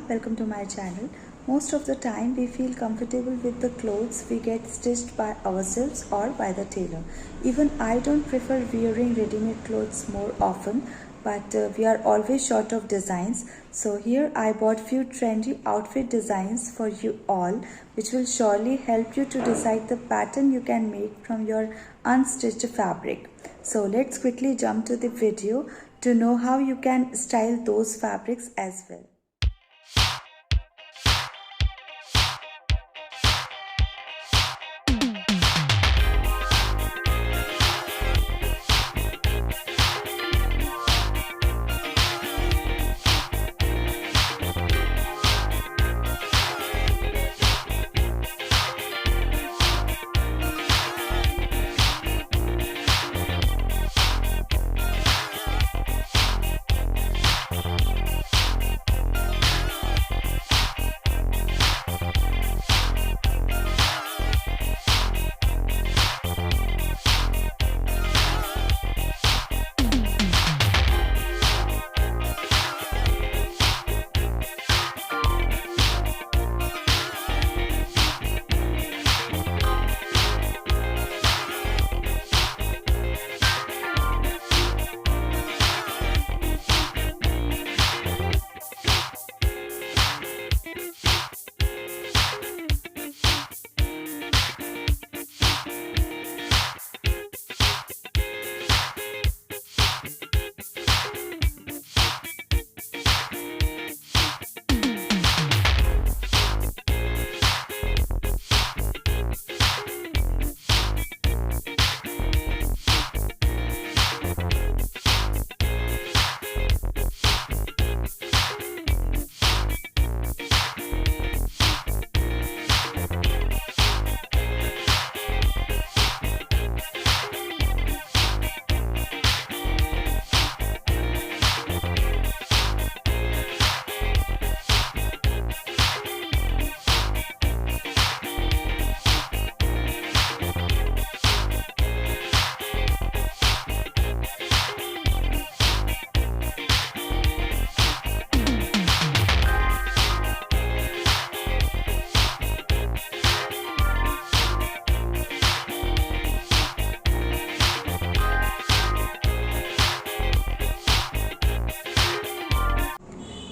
welcome to my channel. Most of the time we feel comfortable with the clothes we get stitched by ourselves or by the tailor. Even I don't prefer wearing ready-made clothes more often, but we are always short of designs. So here I bought few trendy outfit designs for you all, which will surely help you to decide the pattern you can make from your unstitched fabric. So let's quickly jump to the video to know how you can style those fabrics as well.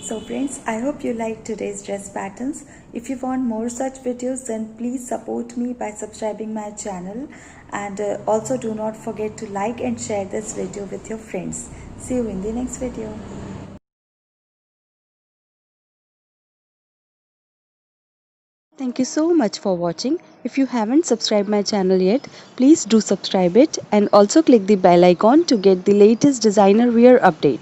So friends, I hope you liked today's dress patterns. If you want more such videos, then please support me by subscribing my channel, and also do not forget to like and share this video with your friends. See you in the next video. Thank you so much for watching. If you haven't subscribed my channel yet, please do subscribe it and also click the bell icon to get the latest designer wear update.